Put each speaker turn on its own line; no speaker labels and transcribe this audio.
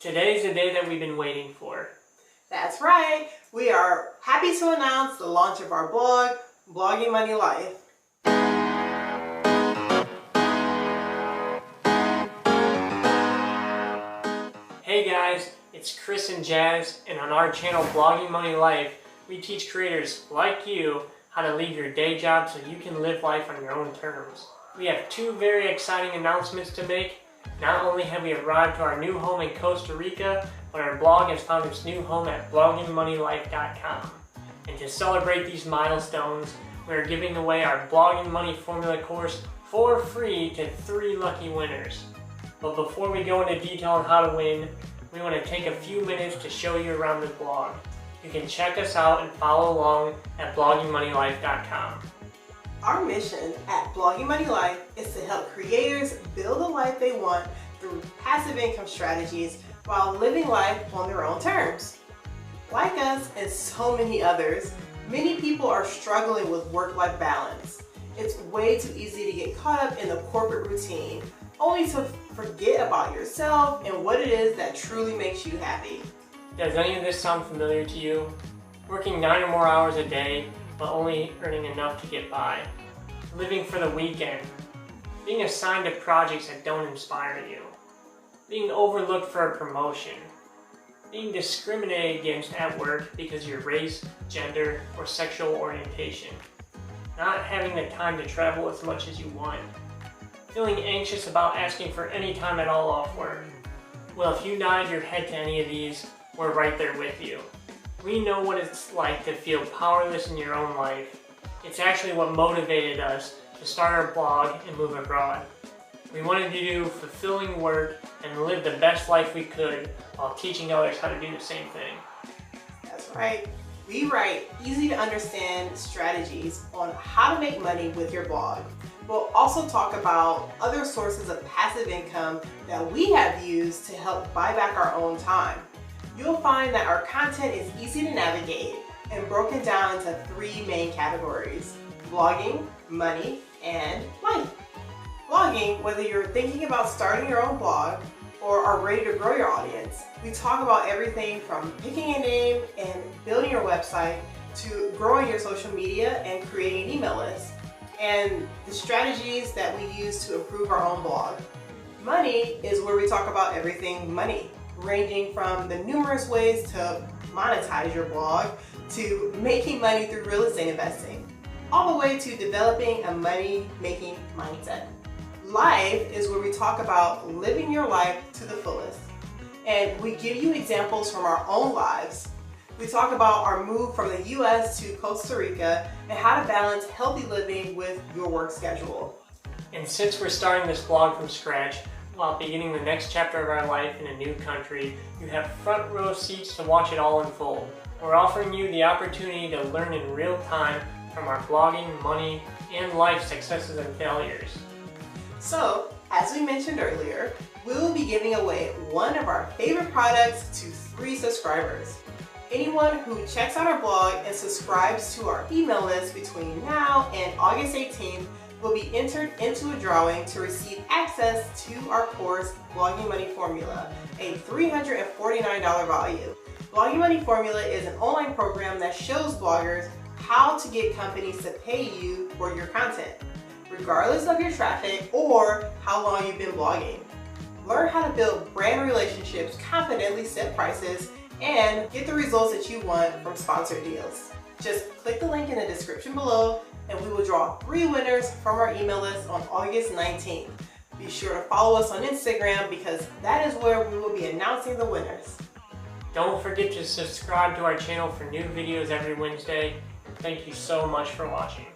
Today's the day that we've been waiting for.
That's right. We are happy to announce the launch of our blog, Blogging Money Life.
Hey guys, it's Chris and Jazz, and on our channel Blogging Money Life, we teach creators like you how to leave your day job so you can live life on your own terms. We have two very exciting announcements to make. Not only have we arrived to our new home in Costa Rica, but our blog has found its new home at bloggingmoneylife.com. And to celebrate these milestones, we are giving away our Blogging Money Formula course for free to 3 lucky winners. But before we go into detail on how to win, we want to take a few minutes to show you around the blog. You can check us out and follow along at bloggingmoneylife.com.
Our mission at Blogging Money Life is to help creators build the life they want through passive income strategies while living life on their own terms. Like us and so many others, many people are struggling with work-life balance. It's way too easy to get caught up in the corporate routine, only to forget about yourself and what it is that truly makes you happy.
Does any of this sound familiar to you? Working 9 or more hours a day, but only earning enough to get by. Living for the weekend. Being assigned to projects that don't inspire you. Being overlooked for a promotion. Being discriminated against at work because of your race, gender, or sexual orientation. Not having the time to travel as much as you want. Feeling anxious about asking for any time at all off work. Well, if you nod your head to any of these, we're right there with you. We know what it's like to feel powerless in your own life. It's actually what motivated us to start our blog and move abroad. We wanted to do fulfilling work and live the best life we could while teaching others how to do the same thing.
That's right. We write easy to understand strategies on how to make money with your blog. We'll also talk about other sources of passive income that we have used to help buy back our own time. You'll find that our content is easy to navigate and broken down into 3 main categories: blogging, money, and life. Blogging, whether you're thinking about starting your own blog or are ready to grow your audience, we talk about everything from picking a name and building your website to growing your social media and creating an email list, and the strategies that we use to improve our own blog. Money is where we talk about everything money, ranging from the numerous ways to monetize your blog to making money through real estate investing, all the way to developing a money-making mindset. Life is where we talk about living your life to the fullest, and we give you examples from our own lives. We talk about our move from the US to Costa Rica and how to balance healthy living with your work schedule.
And since we're starting this blog from scratch, while beginning the next chapter of our life in a new country, you have front row seats to watch it all unfold. We're offering you the opportunity to learn in real time from our blogging, money, and life successes and failures.
So, as we mentioned earlier, we will be giving away one of our favorite products to 3 subscribers. Anyone who checks out our blog and subscribes to our email list between now and August 18th will be entered into a drawing to receive access to our course, Blogging Money Formula, a $349 value. Blogging Money Formula is an online program that shows bloggers how to get companies to pay you for your content, regardless of your traffic or how long you've been blogging. Learn how to build brand relationships, confidently set prices, and get the results that you want from sponsored deals. Just click the link in the description below and we will draw 3 winners from our email list on August 19th. Be sure to follow us on Instagram because that is where we will be announcing the winners.
Don't forget to subscribe to our channel for new videos every Wednesday. Thank you so much for watching.